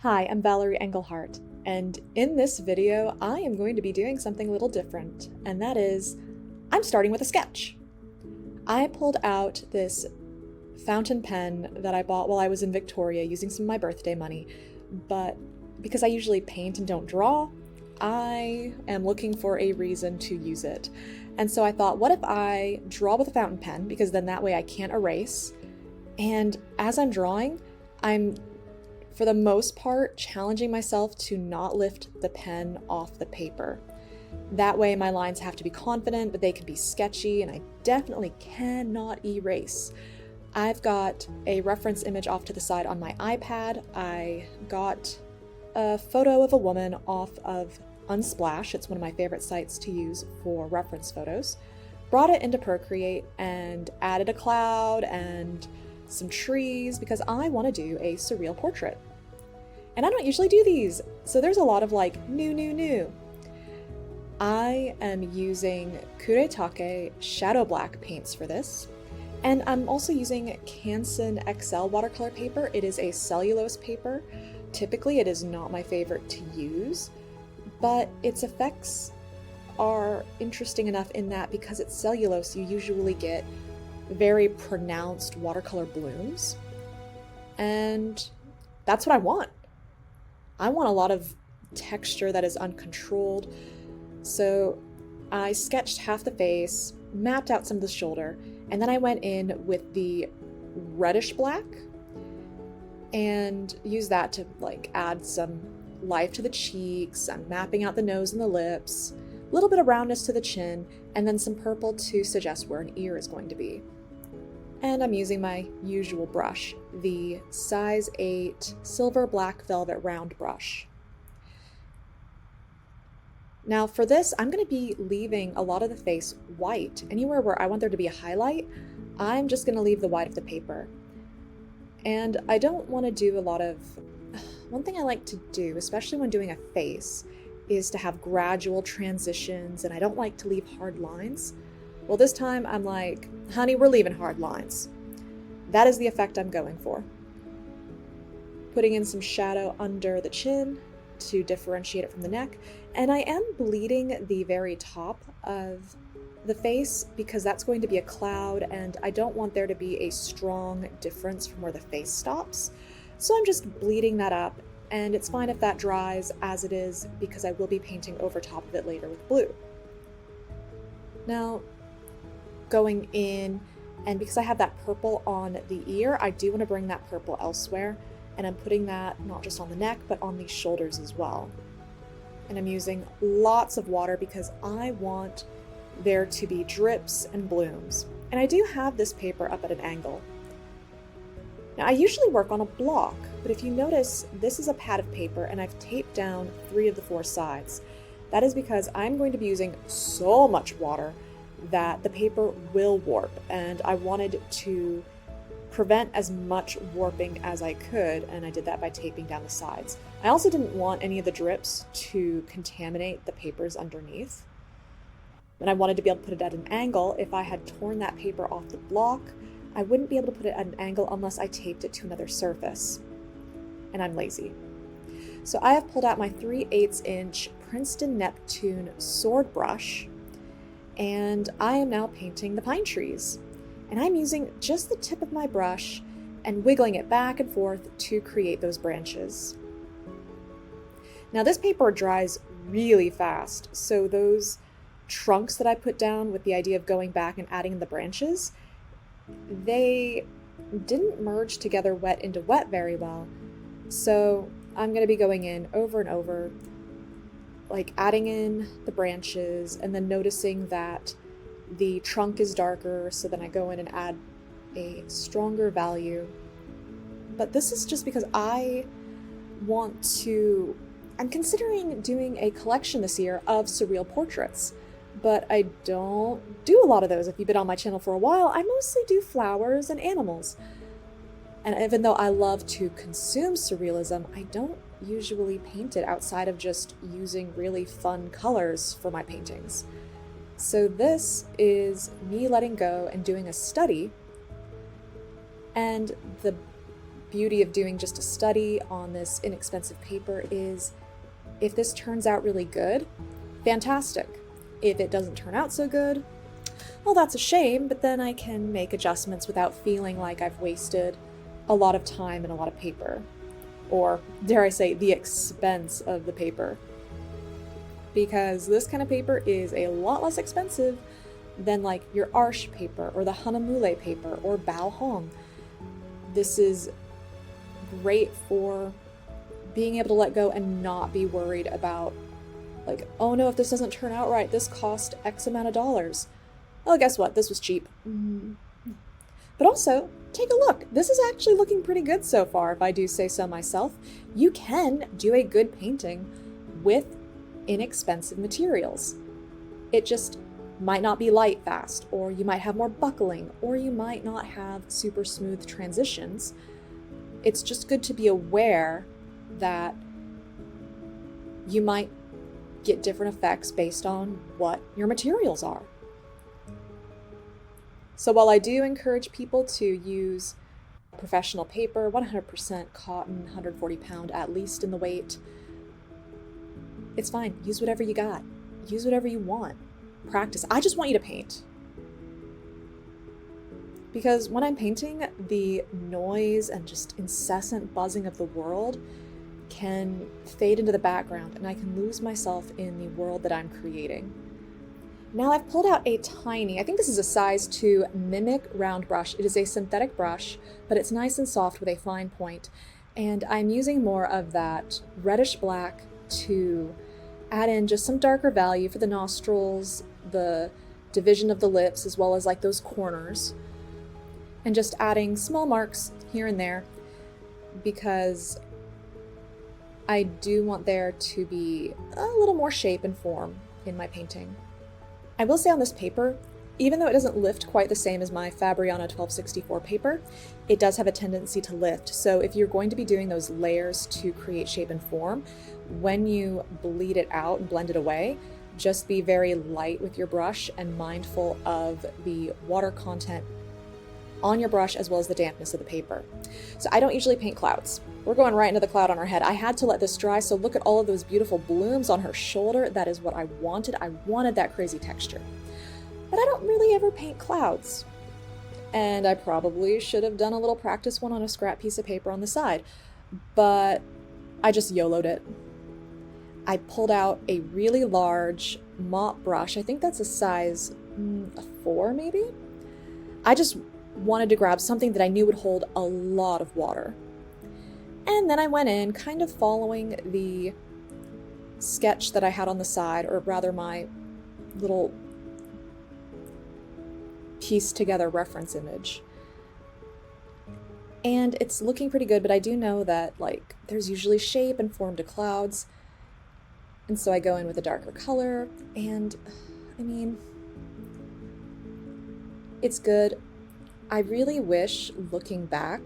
Hi, I'm Valerie Engelhart, and in this video, I am going to be doing something a little different, and that is, I'm starting with a sketch. I pulled out this fountain pen that I bought while I was in Victoria using some of my birthday money, but because I usually paint and don't draw, I am looking for a reason to use it. And so I thought, what if I draw with a fountain pen, because then that way I can't erase, and as I'm drawing, I'm for the most part, challenging myself to not lift the pen off the paper. That way my lines have to be confident, but they can be sketchy, and I definitely cannot erase. I've got a reference image off to the side on my iPad. I got a photo of a woman off of Unsplash. It's one of my favorite sites to use for reference photos. Brought it into Procreate and added a cloud and some trees because I want to do a surreal portrait. And I don't usually do these, so there's a lot of like new. I am using Kuretake Shadow Black paints for this, and I'm also using Canson XL watercolor paper. It is a cellulose paper. Typically it is not my favorite to use, but its effects are interesting enough in that because it's cellulose, you usually get very pronounced watercolor blooms, and that's what I want. I want a lot of texture that is uncontrolled, so I sketched half the face, mapped out some of the shoulder, and then I went in with the reddish black and used that to like add some life to the cheeks. I'm mapping out the nose and the lips, a little bit of roundness to the chin, and then some purple to suggest where an ear is going to be. And I'm using my usual brush, the size 8 silver black velvet round brush. Now for this, I'm going to be leaving a lot of the face white. Anywhere where I want there to be a highlight, I'm just going to leave the white of the paper. And I don't want to do a lot of... One thing I like to do, especially when doing a face, is to have gradual transitions, and I don't like to leave hard lines. Well, this time I'm like, honey, we're leaving hard lines. That is the effect I'm going for. Putting in some shadow under the chin to differentiate it from the neck. And I am bleeding the very top of the face because that's going to be a cloud, and I don't want there to be a strong difference from where the face stops. So I'm just bleeding that up, and it's fine if that dries as it is because I will be painting over top of it later with blue. Now, going in, and because I have that purple on the ear, I do want to bring that purple elsewhere, and I'm putting that not just on the neck but on the shoulders as well. And I'm using lots of water because I want there to be drips and blooms. And I do have this paper up at an angle. Now I usually work on a block, but if you notice, this is a pad of paper and I've taped down 3 of the 4 sides. That is because I'm going to be using so much water that the paper will warp, and I wanted to prevent as much warping as I could, and I did that by taping down the sides. I also didn't want any of the drips to contaminate the papers underneath, and I wanted to be able to put it at an angle. If I had torn that paper off the block, I wouldn't be able to put it at an angle unless I taped it to another surface, and I'm lazy. So I have pulled out my 3/8 inch Princeton Neptune sword brush, and I am now painting the pine trees. And I'm using just the tip of my brush and wiggling it back and forth to create those branches. Now this paper dries really fast, so those trunks that I put down with the idea of going back and adding the branches, they didn't merge together wet into wet very well. So I'm going to be going in over and over, like adding in the branches and then noticing that the trunk is darker, so then I go in and add a stronger value. But this is just because I'm considering doing a collection this year of surreal portraits, but I don't do a lot of those. If you've been on my channel for a while, I mostly do flowers and animals. And even though I love to consume surrealism, I don't usually paint it outside of just using really fun colors for my paintings. So this is me letting go and doing a study, and the beauty of doing just a study on this inexpensive paper is if this turns out really good, fantastic. If it doesn't turn out so good, well, that's a shame, but then I can make adjustments without feeling like I've wasted a lot of time and a lot of paper. Or, dare I say, the expense of the paper. Because this kind of paper is a lot less expensive than like your Arche paper or the Hanamule paper or Bao Hong. This is great for being able to let go and not be worried about like, oh no, if this doesn't turn out right, this cost X amount of dollars. Well, guess what? This was cheap. But also, take a look. This is actually looking pretty good so far, if I do say so myself. You can do a good painting with inexpensive materials. It just might not be light fast, or you might have more buckling, or you might not have super smooth transitions. It's just good to be aware that you might get different effects based on what your materials are. So while I do encourage people to use professional paper, 100% cotton, 140 pound at least in the weight, it's fine. Use whatever you got. Use whatever you want. Practice. I just want you to paint. Because when I'm painting, the noise and just incessant buzzing of the world can fade into the background and I can lose myself in the world that I'm creating. Now I've pulled out a tiny, I think this is a size 2 Mimic round brush. It is a synthetic brush, but it's nice and soft with a fine point. And I'm using more of that reddish black to add in just some darker value for the nostrils, the division of the lips, as well as like those corners. And just adding small marks here and there because I do want there to be a little more shape and form in my painting. I will say on this paper, even though it doesn't lift quite the same as my Fabriana 1264 paper, it does have a tendency to lift. So if you're going to be doing those layers to create shape and form, when you bleed it out and blend it away, just be very light with your brush and mindful of the water content on your brush as well as the dampness of the paper. So I don't usually paint clouds. We're going right into the cloud on her head. I had to let this dry, so look at all of those beautiful blooms on her shoulder. That is what I wanted. I wanted that crazy texture. But I don't really ever paint clouds. And I probably should have done a little practice one on a scrap piece of paper on the side, but I just YOLO'd it. I pulled out a really large mop brush. I think that's a size a 4 maybe? I just wanted to grab something that I knew would hold a lot of water. And then I went in kind of following the sketch that I had on the side, or rather my little pieced together reference image. And it's looking pretty good, but I do know that like there's usually shape and form to clouds. And so I go in with a darker color, and I mean, it's good. I really wish, looking back,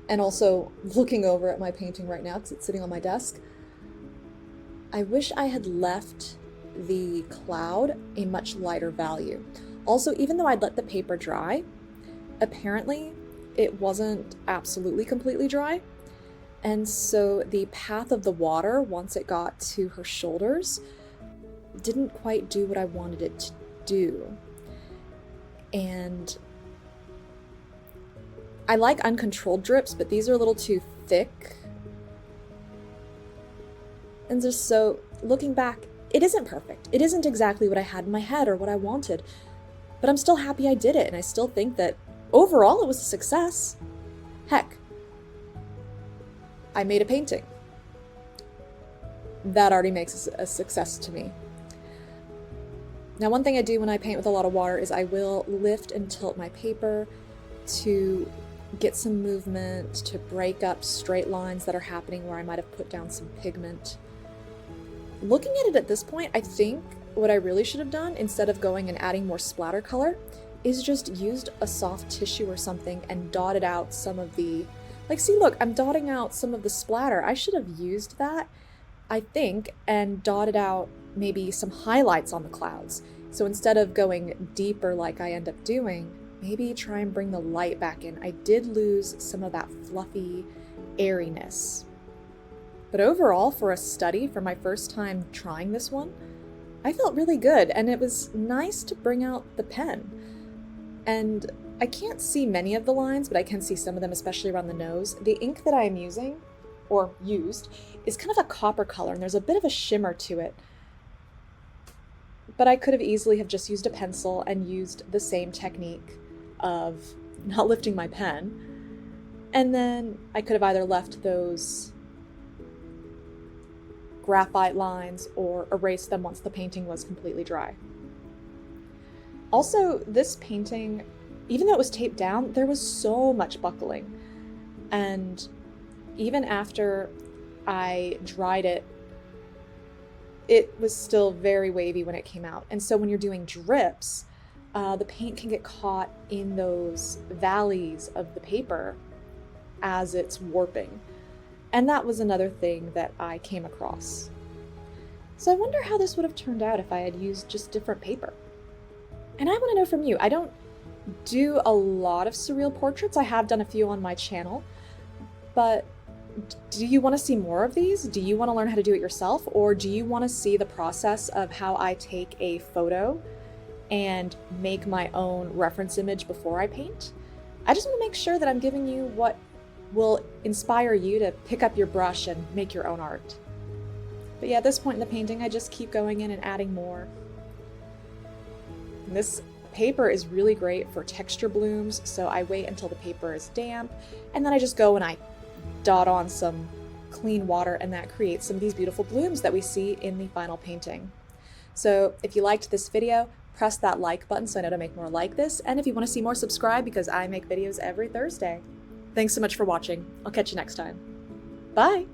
and also looking over at my painting right now because it's sitting on my desk, I wish I had left the cloud a much lighter value. Also, even though I'd let the paper dry, apparently it wasn't absolutely completely dry. And so the path of the water, once it got to her shoulders, didn't quite do what I wanted it to do. And I like uncontrolled drips, but these are a little too thick. And just so, looking back, it isn't perfect. It isn't exactly what I had in my head or what I wanted, but I'm still happy I did it, and I still think that overall it was a success. Heck, I made a painting. That already makes a success to me. Now, one thing I do when I paint with a lot of water is I will lift and tilt my paper to get some movement, to break up straight lines that are happening where I might have put down some pigment. Looking at it at this point, I think what I really should have done, instead of going and adding more splatter color, is just used a soft tissue or something and dotted out some of the, like, see, look, I'm dotting out some of the splatter. I should have used that, I think, and dotted out maybe some highlights on the clouds. So instead of going deeper like I end up doing, maybe try and bring the light back in. I did lose some of that fluffy airiness. But overall, for a study, for my first time trying this one, I felt really good, and it was nice to bring out the pen. And I can't see many of the lines, but I can see some of them, especially around the nose. The ink that I am using, or used, is kind of a copper color, and there's a bit of a shimmer to it. But I could have easily have just used a pencil and used the same technique of not lifting my pen. And then I could have either left those graphite lines or erased them once the painting was completely dry. Also, this painting, even though it was taped down, there was so much buckling. And even after I dried it, it was still very wavy when it came out. And so when you're doing drips, the paint can get caught in those valleys of the paper as it's warping. And that was another thing that I came across. So I wonder how this would have turned out if I had used just different paper. And I want to know from you. I don't do a lot of surreal portraits. I have done a few on my channel, but do you want to see more of these? Do you want to learn how to do it yourself? Or do you want to see the process of how I take a photo and make my own reference image before I paint? I just want to make sure that I'm giving you what will inspire you to pick up your brush and make your own art. But yeah, at this point in the painting, I just keep going in and adding more. And this paper is really great for texture blooms, so I wait until the paper is damp, and then I just go and I dot on some clean water, and that creates some of these beautiful blooms that we see in the final painting. So if you liked this video, press that like button so I know to make more like this, and if you want to see more, subscribe, because I make videos every Thursday. Thanks so much for watching. I'll catch you next time. Bye!